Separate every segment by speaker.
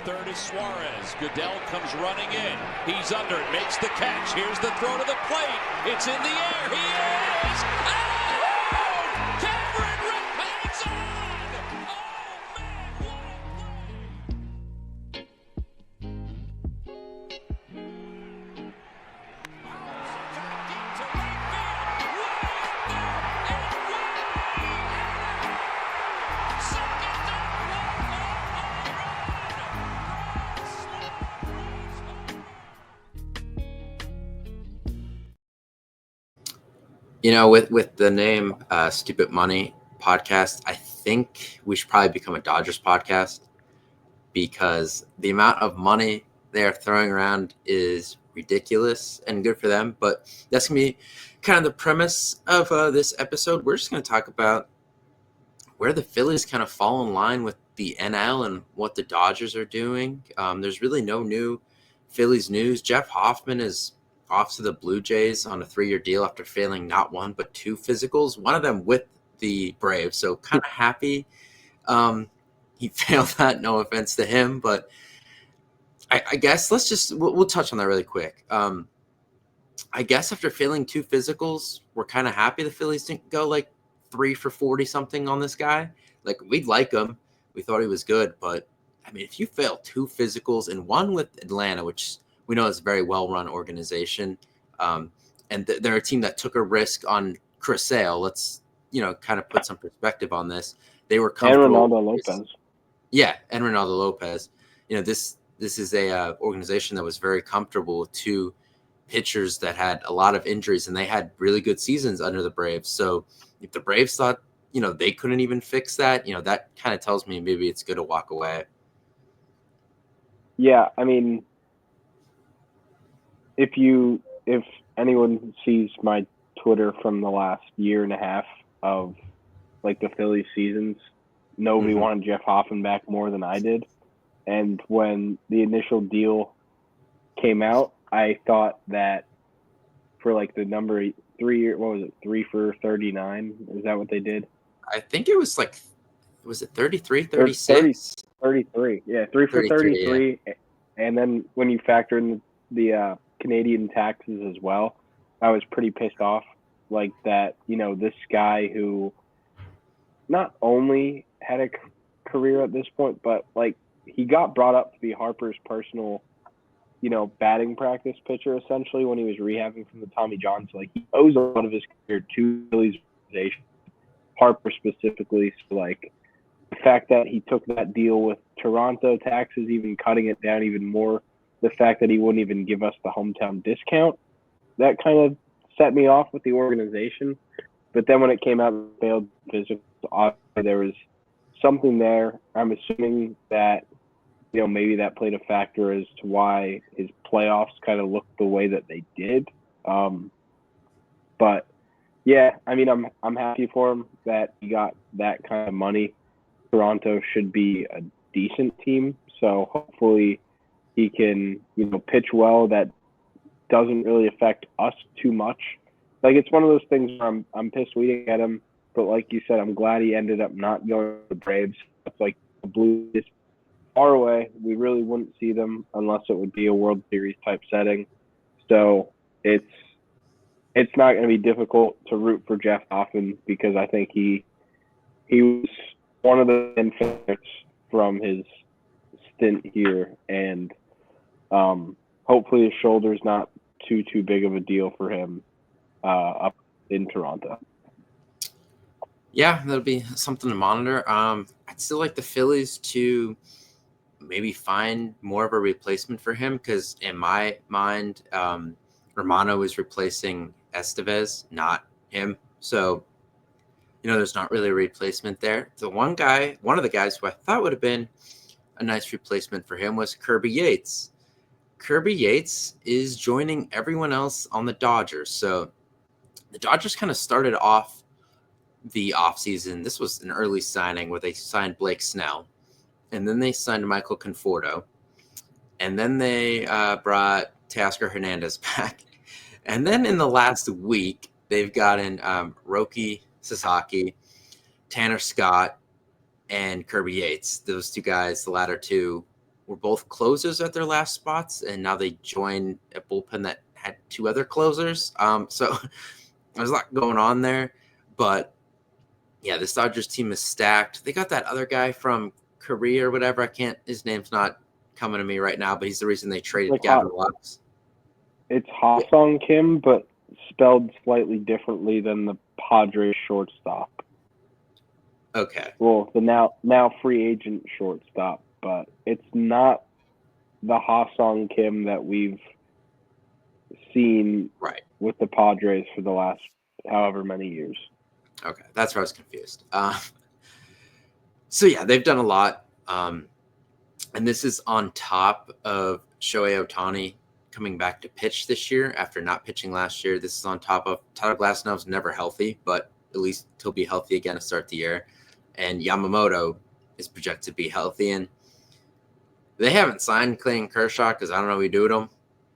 Speaker 1: third is Suarez. Goodell comes running in. He's under it, makes the catch. Here's the throw to the plate. It's in the air. He is out! Cameron Rick hangs on! Oh, man, what a play! Deep to right field. Way up there and way second
Speaker 2: You know, with the name Stupid Money Podcast, I think we should probably become a Dodgers podcast because the amount of money they're throwing around is ridiculous and good for them. But that's going to be kind of the premise of this episode. We're just going to talk about where the Phillies kind of fall in line with the NL and what the Dodgers are doing. There's really no new Phillies news. Jeff Hoffman is off to the Blue Jays on a 3-year deal after failing not one but 2 physicals, one of them with the Braves. So kind of happy he failed that. No offense to him, but I guess we'll touch on that really quick. I guess after failing 2 physicals, we're kind of happy the Phillies didn't go like 3 for 40 something on this guy. Like, we'd like him. We thought he was good, but I mean, if you fail 2 physicals and one with Atlanta, which we know is a very well-run organization, and they're a team that took a risk on Chris Sale. Let's, kind of put some perspective on this. They were comfortable.
Speaker 3: And Ronaldo Lopez.
Speaker 2: Yeah, and Ronaldo Lopez. This is a organization that was very comfortable with 2 pitchers that had a lot of injuries, and they had really good seasons under the Braves. So if the Braves thought, they couldn't even fix that, that kind of tells me maybe it's good to walk away.
Speaker 3: Yeah, I mean, if anyone sees my Twitter from the last year and a half of like the Phillies seasons, nobody wanted Jeff Hoffman back more than I did. And when the initial deal came out, I thought that for like the number 3 what was it, 3 for 39? Is that what they did?
Speaker 2: I think it was like, was it 33, 36?
Speaker 3: 33. Yeah, 3 for 33. Yeah. And then when you factor in the Canadian taxes as well, I was pretty pissed off. Like that, this guy who not only had a career at this point, but like he got brought up to be Harper's personal, batting practice pitcher essentially when he was rehabbing from the Tommy John. So like he owes a lot of his career to Phillies organization, Harper specifically. So like the fact that he took that deal with Toronto, taxes even cutting it down even more, the fact that he wouldn't even give us the hometown discount, that kind of set me off with the organization. But then when it came out and failed physical, obviously there was something there. I'm assuming that, maybe that played a factor as to why his playoffs kind of looked the way that they did. But yeah, I mean, I'm happy for him that he got that kind of money. Toronto should be a decent team, so hopefully he can, pitch well. That doesn't really affect us too much. Like, it's one of those things where I'm pissed we didn't get him, but like you said, I'm glad he ended up not going to the Braves. It's like the Blues far away. We really wouldn't see them unless it would be a World Series type setting. So it's not going to be difficult to root for Jeff Hoffman because I think he was one of the favorites from his stint here, and hopefully his shoulder's not too big of a deal for him up in Toronto.
Speaker 2: Yeah, that'll be something to monitor. I'd still like the Phillies to maybe find more of a replacement for him because in my mind, Romano is replacing Estevez, not him. So, there's not really a replacement there. One of the guys who I thought would have been a nice replacement for him was Kirby Yates. Kirby Yates is joining everyone else on the Dodgers. So the Dodgers kind of started off the offseason. This was an early signing where they signed Blake Snell, and then they signed Michael Conforto, and then they brought Teoscar Hernandez back. And then in the last week, they've gotten Roki Sasaki, Tanner Scott, and Kirby Yates. Those 2 guys, the latter 2, were both closers at their last spots, and now they joined a bullpen that had two other closers. So there's a lot going on there. But yeah, this Dodgers team is stacked. They got that other guy from Korea or whatever. His name's not coming to me right now, but he's the reason they traded Gavin Lux.
Speaker 3: It's Ha-Sung Kim, but spelled slightly differently than the Padres shortstop.
Speaker 2: Okay.
Speaker 3: Well, the now free agent shortstop, but it's not the Ha-Sung Kim that we've seen with the Padres for the last however many years.
Speaker 2: Okay, that's where I was confused. So yeah, they've done a lot, and this is on top of Shohei Ohtani coming back to pitch this year after not pitching last year. This is on top of Tyler Glasnow's never healthy, but at least he'll be healthy again to start the year. And Yamamoto is projected to be healthy. And they haven't signed Clayton Kershaw because I don't know what we do with him.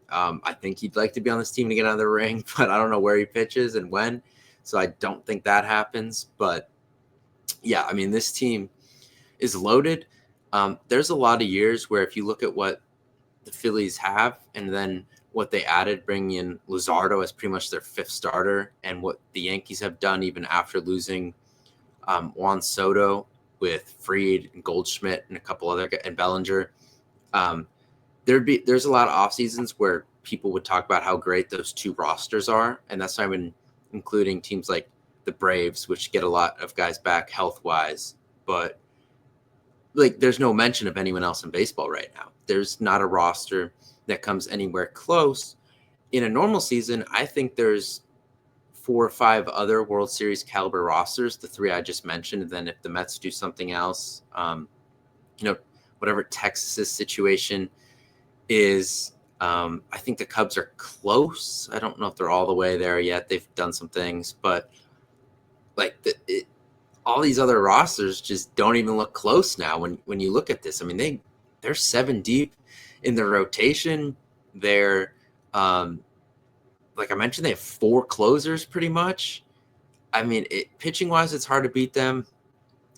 Speaker 2: I think he'd like to be on this team to get out of the ring, but I don't know where he pitches and when. So I don't think that happens. But yeah, I mean, this team is loaded. There's a lot of years where if you look at what the Phillies have and then what they added, bringing in Luzardo as pretty much their fifth starter, and what the Yankees have done even after losing Juan Soto with Fried and Goldschmidt and a couple other and Bellinger. There's a lot of off seasons where people would talk about how great those two rosters are, and that's why I've been including teams like the Braves, which get a lot of guys back health wise, but like there's no mention of anyone else in baseball right now. There's not a roster that comes anywhere close. In a normal season, I think there's 4 or 5 other World Series caliber rosters, the 3 I just mentioned. And then if the Mets do something else, whatever Texas's situation is, I think the Cubs are close. I don't know if they're all the way there yet. They've done some things, but all these other rosters just don't even look close now. When you look at this, I mean, they're 7 deep in their rotation. They're like I mentioned, they have 4 closers pretty much. I mean, pitching wise, it's hard to beat them.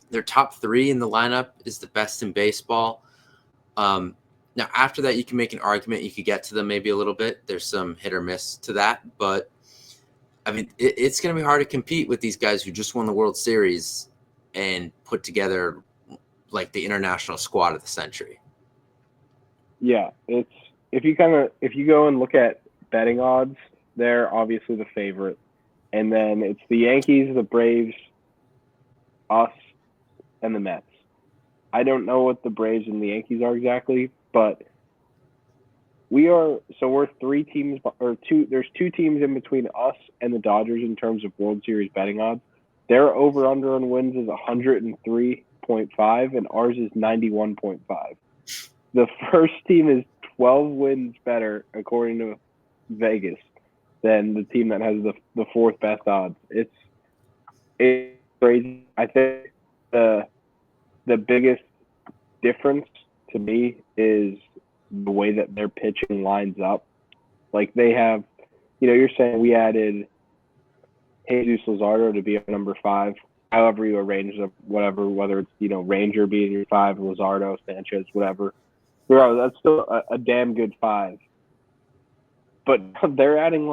Speaker 2: Their top 3 in the lineup is the best in baseball. Now, after that, you can make an argument. You could get to them maybe a little bit. There's some hit or miss to that. But, I mean, it's going to be hard to compete with these guys who just won the World Series and put together, like, the international squad of the century.
Speaker 3: Yeah, if you go and look at betting odds, they're obviously the favorite. And then it's the Yankees, the Braves, us, and the Mets. I don't know what the Braves and the Yankees are exactly, but we're 3 teams, or 2. There's 2 teams in between us and the Dodgers in terms of World Series betting odds. Their over/under on wins is 103.5, and ours is 91.5. The first team is 12 wins better, according to Vegas, than the team that has the 4th best odds. It's crazy. I think the biggest difference to me is the way that their pitching lines up. Like they have, you're saying we added Jesus Luzardo to be our number 5. However you arrange them, whether it's Ranger being your 5, Luzardo, Sanchez, whatever. That's still a damn good 5. But they're adding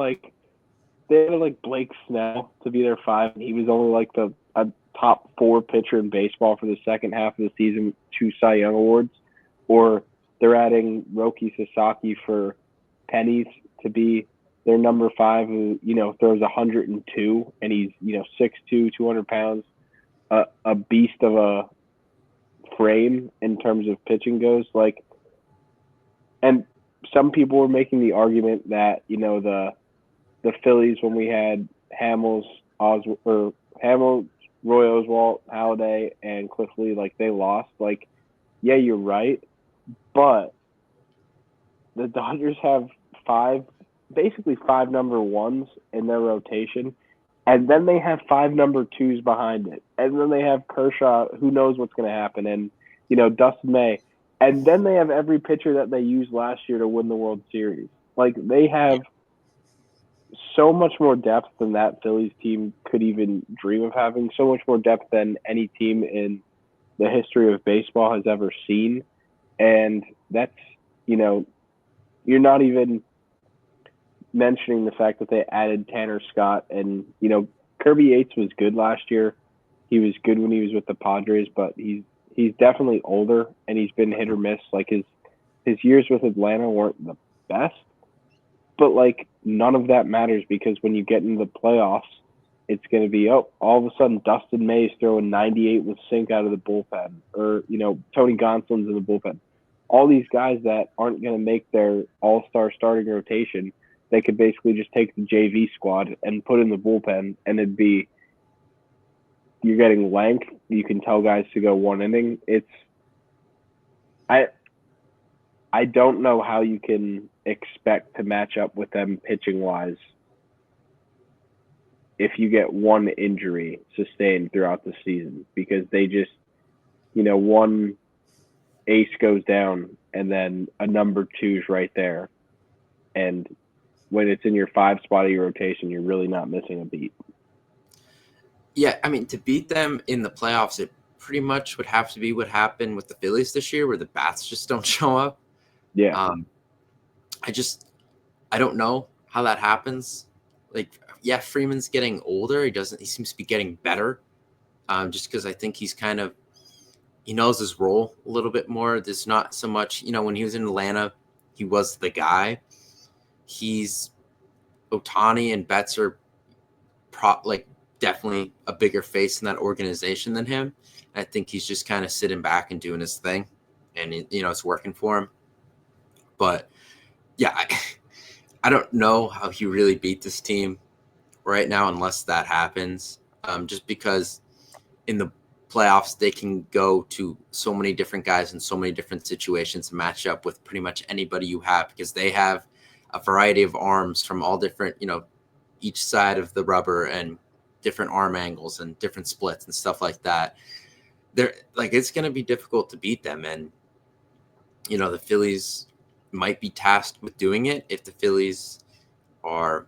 Speaker 3: they added Blake Snell to be their 5, and he was only a top 4 pitcher in baseball for the second half of the season with 2 Cy Young awards. Or they're adding Roki Sasaki for pennies to be their number 5, who throws 102, and he's 6'2", 200 pounds, a beast of a frame in terms of pitching goes. And some people were making the argument that the Phillies, when we had Hamels, Roy Oswalt, Halladay, and Cliff Lee, they lost. Yeah, you're right, but the Dodgers have basically 5 number 1s in their rotation, and then they have 5 number 2s behind it, and then they have Kershaw, who knows what's going to happen, and Dustin May. And then they have every pitcher that they used last year to win the World Series. They have so much more depth than that Phillies team could even dream of having, so much more depth than any team in the history of baseball has ever seen. And that's, you're not even mentioning the fact that they added Tanner Scott. And, Kirby Yates was good last year. He was good when he was with the Padres, but he's definitely older, and he's been hit or miss. Like, his years with Atlanta weren't the best, but, like, none of that matters because when you get into the playoffs, it's going to be, all of a sudden Dustin May's throwing 98 with Sink out of the bullpen, or, Tony Gonsolin's in the bullpen. All these guys that aren't going to make their all-star starting rotation, they could basically just take the JV squad and put in the bullpen, and it'd be, you're getting length. You can tell guys to go one inning. I don't know how you can expect to match up with them pitching-wise if you get one injury sustained throughout the season, because they just, one ace goes down and then a number two's right there. And when it's in your 5 spot of your rotation, you're really not missing a beat.
Speaker 2: Yeah, I mean, to beat them in the playoffs, it pretty much would have to be what happened with the Phillies this year, where the bats just don't show up.
Speaker 3: Yeah.
Speaker 2: I don't know how that happens. Like, yeah, Freeman's getting older. He seems to be getting better. Just because I think he knows his role a little bit more. There's not so much, when he was in Atlanta, he was the guy. He's Ohtani and Betts are definitely a bigger face in that organization than him. I think he's just kind of sitting back and doing his thing, and it's working for him. But yeah, I don't know how he really beat this team right now unless that happens. Just because in the playoffs they can go to so many different guys in so many different situations and match up with pretty much anybody you have, because they have a variety of arms from all different, each side of the rubber, and different arm angles and different splits and stuff like that. It's going to be difficult to beat them. And, the Phillies might be tasked with doing it if the Phillies are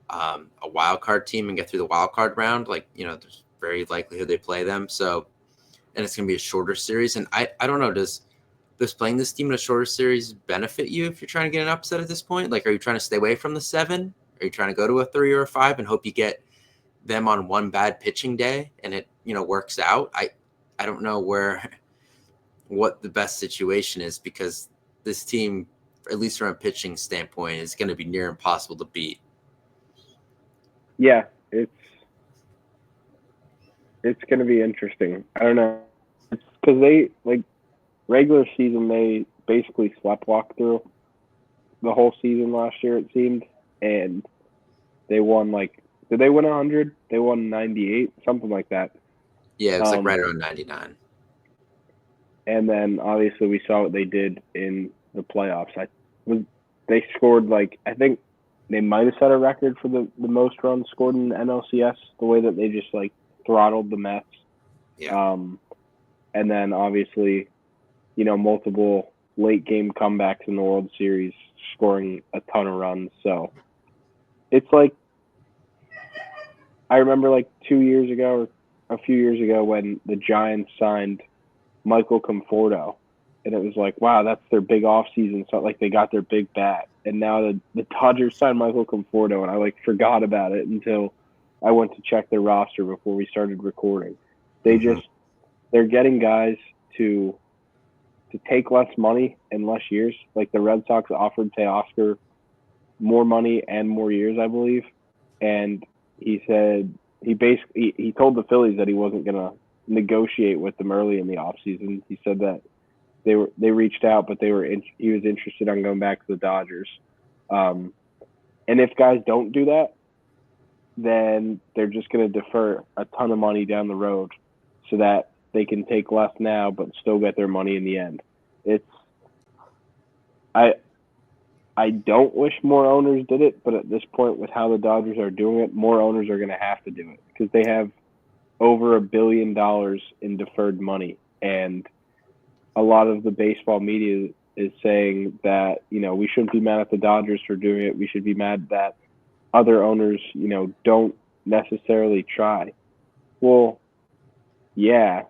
Speaker 2: a wild card team and get through the wild card round. There's very likelihood they play them. So, and it's going to be a shorter series. And I don't know, does playing this team in a shorter series benefit you if you're trying to get an upset at this point? Like, are you trying to stay away from the 7? Are you trying to go to a 3 or a 5 and hope you get them on one bad pitching day and it, works out? I don't know what the best situation is, because this team, at least from a pitching standpoint, is going to be near impossible to beat.
Speaker 3: Yeah, it's going to be interesting. I don't know. It's because they, regular season, they basically sleptwalked through the whole season last year, it seemed, and they won did they win 100? They won 98, something like that.
Speaker 2: Yeah, it was right around 99.
Speaker 3: And then obviously we saw what they did in the playoffs. They scored I think they might have set a record for the most runs scored in the NLCS, the way that they just throttled the Mets.
Speaker 2: Yeah.
Speaker 3: And then obviously, multiple late game comebacks in the World Series, scoring a ton of runs. So it's I remember 2 years ago or a few years ago when the Giants signed Michael Conforto, and it was wow, that's their big offseason. So they got their big bat, and now the Dodgers signed Michael Conforto, and I forgot about it until I went to check their roster before we started recording. They're getting guys to take less money in less years. The Red Sox offered Teoscar more money and more years, I believe, and he said he told the Phillies that he wasn't going to negotiate with them early in the offseason. He said that they reached out, but he was interested on going back to the Dodgers. And if guys don't do that, then they're just going to defer a ton of money down the road so that they can take less now but still get their money in the end. I don't wish more owners did it, but at this point, with how the Dodgers are doing it, more owners are going to have to do it, because they have over $1 billion in deferred money. And a lot of the baseball media is saying that, we shouldn't be mad at the Dodgers for doing it. We should be mad that other owners, don't necessarily try. Well, yeah,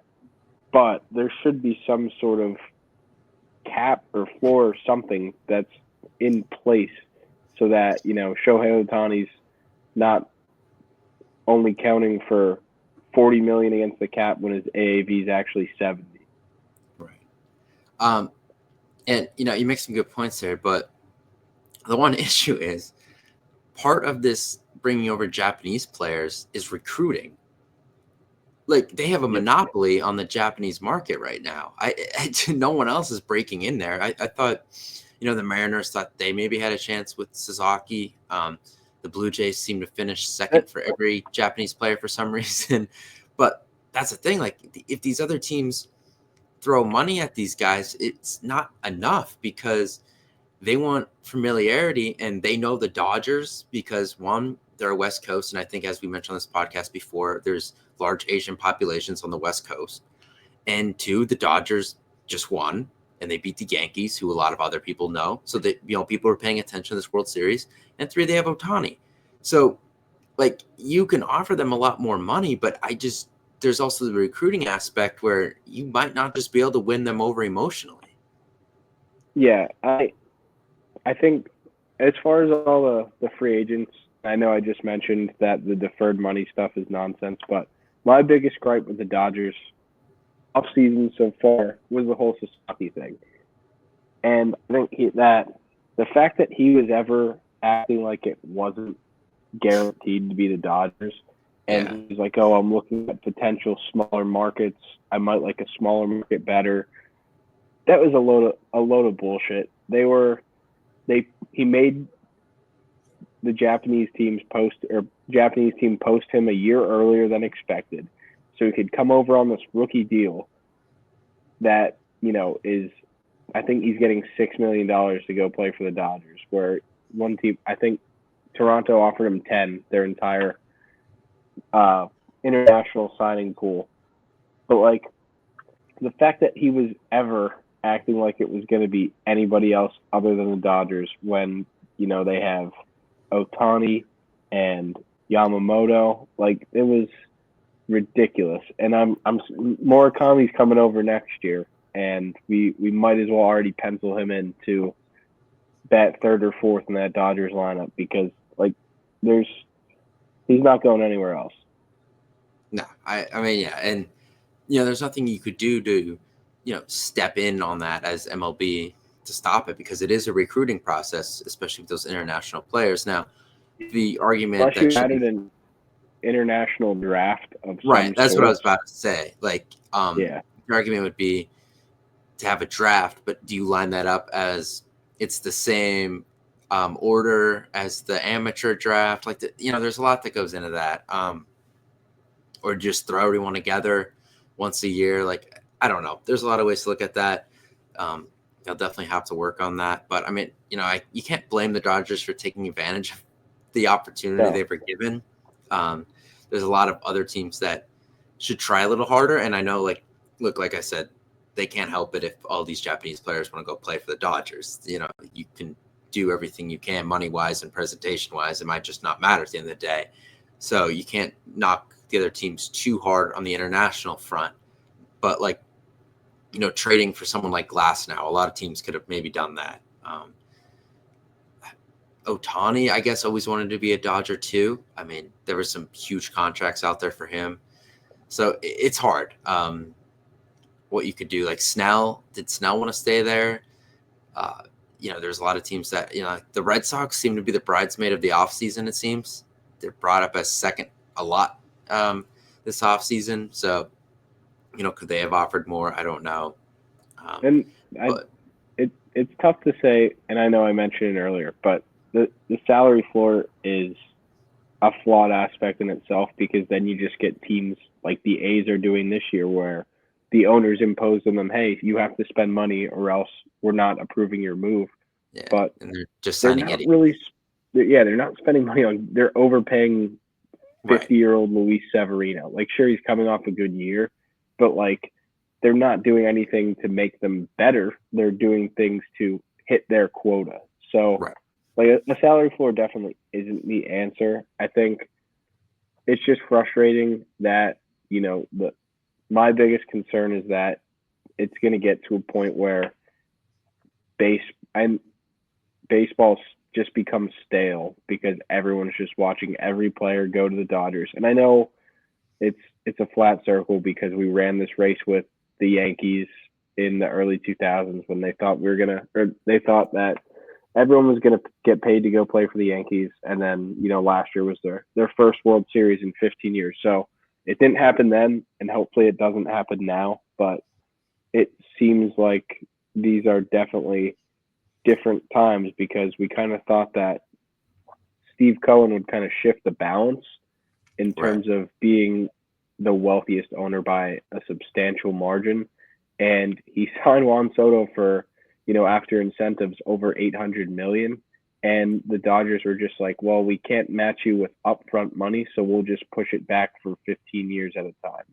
Speaker 3: but there should be some sort of cap or floor or something that's in place so that, Shohei Ohtani's not only counting for $40 million against the cap when his AAV is actually 70.
Speaker 2: Right. And you make some good points there, but the one issue is part of this bringing over Japanese players is recruiting. Like, they have a monopoly on the Japanese market right now. No one else is breaking in there. I thought, the Mariners thought they maybe had a chance with Sasaki. The Blue Jays seem to finish second for every Japanese player for some reason. But that's the thing. Like, if these other teams throw money at these guys, it's not enough because they want familiarity, and they know the Dodgers because, one, they're West Coast, and I think, as we mentioned on this podcast before, there's large Asian populations on the West Coast. And two, the Dodgers just won, and they beat the Yankees, who a lot of other people know. So that, people are paying attention to this World Series. And three, they have Ohtani. So, like, you can offer them a lot more money, but there's also the recruiting aspect where you might not just be able to win them over emotionally.
Speaker 3: Yeah, I think as far as all the free agents, I know I just mentioned that the deferred money stuff is nonsense, but my biggest gripe with the Dodgers offseason so far was the whole Sasaki thing. And I think that the fact that he was ever acting like it wasn't guaranteed to be the Dodgers, and he's like, oh, I'm looking at potential smaller markets. I might like a smaller market better. That was a load of bullshit. He made the Japanese team post him a year earlier than expected, so he could come over on this rookie deal that is, I think he's getting $6 million to go play for the Dodgers, where one team, I think Toronto, offered him 10, their entire international signing pool. But like, the fact that he was ever acting like it was going to be anybody else other than the Dodgers when, they have Ohtani and Yamamoto, like, it was ridiculous. And Murakami's coming over next year, and we might as well already pencil him in to bat third or fourth in that Dodgers lineup because, like, he's not going anywhere else.
Speaker 2: No, I mean, yeah, and there's nothing you could do to, step in on that as MLB to stop it because it is a recruiting process, especially with those international players. Now, the argument
Speaker 3: Unless you added an international draft of some
Speaker 2: right, that's
Speaker 3: sort.
Speaker 2: what I was about to say. Like, the argument would be to have a draft, but do you line that up as it's the same order as the amateur draft? Like, there's a lot that goes into that. Or just throw everyone together once a year. Like, I don't know. There's a lot of ways to look at that. They'll definitely have to work on that. But I mean, you can't blame the Dodgers for taking advantage of the opportunity they were given. There's a lot of other teams that should try a little harder. And I know, like I said, they can't help it if all these Japanese players want to go play for the Dodgers. You can do everything you can money-wise and presentation-wise. It might just not matter at the end of the day. So you can't knock the other teams too hard on the international front. But, like, trading for someone like Glass now, a lot of teams could have maybe done that. Ohtani, I guess, always wanted to be a Dodger too. I mean, there were some huge contracts out there for him. So it's hard what you could do. Like, did Snell want to stay there? There's a lot of teams that, the Red Sox seem to be the bridesmaid of the offseason, it seems. They're brought up as second a lot this offseason. So, could they have offered more? I don't know.
Speaker 3: It's tough to say, and I know I mentioned it earlier, but the salary floor is a flawed aspect in itself because then you just get teams like the A's are doing this year where the owners impose on them, hey, you have to spend money or else we're not approving your move.
Speaker 2: Yeah,
Speaker 3: but
Speaker 2: and they're just signing
Speaker 3: they're not spending money on. They're overpaying 50-year-old Luis Severino. Like, sure, he's coming off a good year, but like, they're not doing anything to make them better. They're doing things to hit their quota. So, like, the salary floor definitely isn't the answer. I think it's just frustrating that, my biggest concern is that it's going to get to a point where baseball just becomes stale because everyone's just watching every player go to the Dodgers. And I know it's a flat circle because we ran this race with the Yankees in the early 2000s when they thought they thought that everyone was gonna get paid to go play for the Yankees, and then last year was their first World Series in 15 years. So it didn't happen then, and hopefully it doesn't happen now. But it seems like these are definitely different times because we kind of thought that Steve Cohen would kind of shift the balance in terms of being the wealthiest owner by a substantial margin. And he signed Juan Soto for, after incentives over $800 million. And the Dodgers were just like, well, we can't match you with upfront money, so we'll just push it back for 15 years at a time.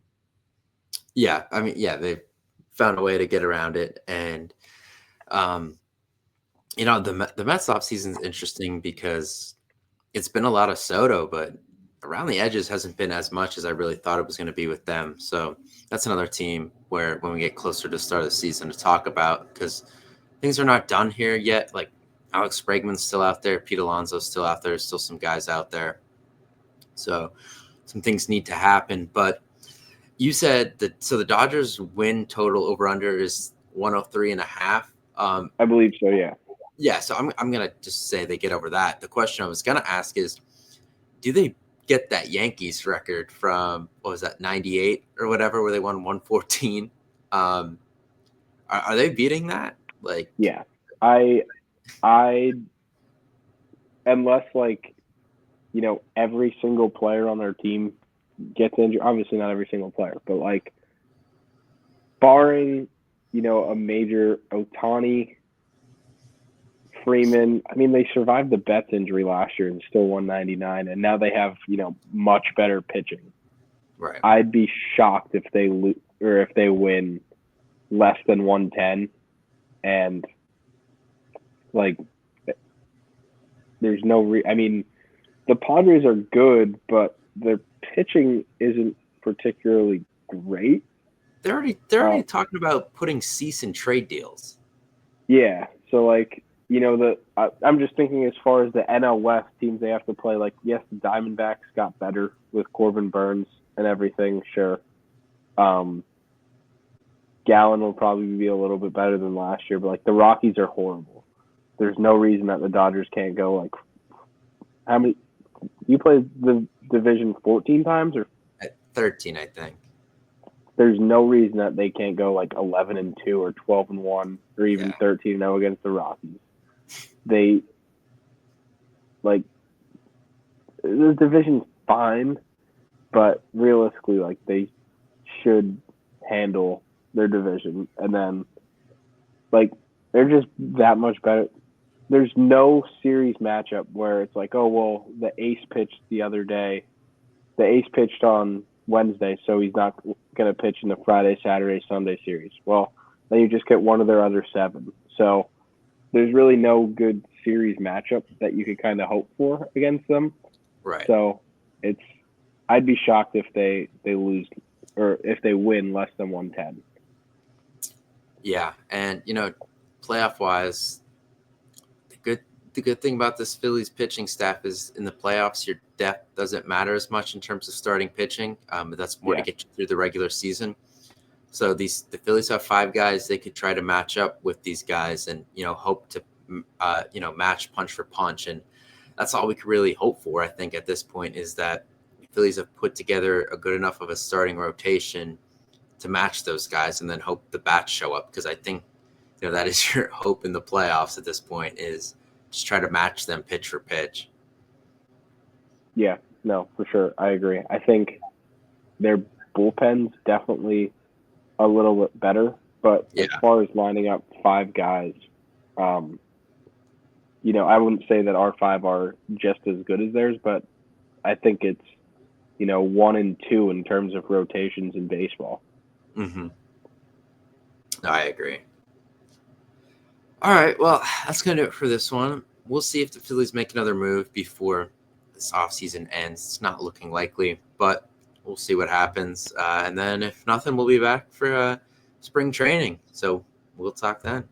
Speaker 2: Yeah, I mean, they've found a way to get around it. And, the Mets offseason is interesting because it's been a lot of Soto, but around the edges hasn't been as much as I really thought it was going to be with them. So that's another team where when we get closer to the start of the season to talk about, because things are not done here yet. Like Alex Bregman's still out there. Pete Alonso's still out there. There's still some guys out there. So some things need to happen. But you said that, so the Dodgers win total over under is 103.5.
Speaker 3: I believe so. Yeah.
Speaker 2: Yeah. So I'm going to just say they get over that. The question I was going to ask is, do they get that Yankees record from, what was that, 98 or whatever, where they won 114? Are they beating that? Like,
Speaker 3: yeah, I unless every single player on their team gets injured. Obviously not every single player, but barring, a major Ohtani, Freeman. I mean, they survived the Betts injury last year and still won 99, and now they have much better pitching.
Speaker 2: Right.
Speaker 3: I'd be shocked if they lose or if they win less than 110, and there's no I mean, the Padres are good, but their pitching isn't particularly great.
Speaker 2: They're already talking about putting Cease in trade deals.
Speaker 3: Yeah, so I'm just thinking as far as the NL West teams they have to play. Yes, the Diamondbacks got better with Corbin Burns and everything. Sure, Gallen will probably be a little bit better than last year, but the Rockies are horrible. There's no reason that the Dodgers can't go how many? You played the division 14 times or
Speaker 2: 13, I think.
Speaker 3: There's no reason that they can't go 11-2 or 12-1 or even 13-0 against the Rockies. They the division's fine, but realistically, they should handle their division, and then they're just that much better. There's no series matchup where it's the ace pitched the other day. The ace pitched on Wednesday, so he's not going to pitch in the Friday, Saturday, Sunday series. Well, then you just get one of their other 7. So there's really no good series matchup that you could kind of hope for against them.
Speaker 2: Right.
Speaker 3: So I'd be shocked if they lose or if they win less than 110.
Speaker 2: Yeah, and playoff wise, the good thing about this Phillies pitching staff is in the playoffs, your depth doesn't matter as much in terms of starting pitching. But that's more to get you through the regular season. So the Phillies have 5 guys they could try to match up with these guys and hope to match punch for punch, and that's all we could really hope for. I think at this point is that the Phillies have put together a good enough of a starting rotation to match those guys, and then hope the bats show up, because I think that is your hope in the playoffs at this point, is just try to match them pitch for pitch.
Speaker 3: Yeah, no, for sure. I agree. I think their bullpen's definitely a little bit better, but as far as lining up 5 guys, I wouldn't say that our 5 are just as good as theirs, but I think it's, 1 and 2 in terms of rotations in baseball.
Speaker 2: Mm-hmm. I agree. All right, well, that's going to do it for this one. We'll see if the Phillies make another move before this offseason ends. It's not looking likely, but we'll see what happens. And then if nothing, we'll be back for spring training. So we'll talk then.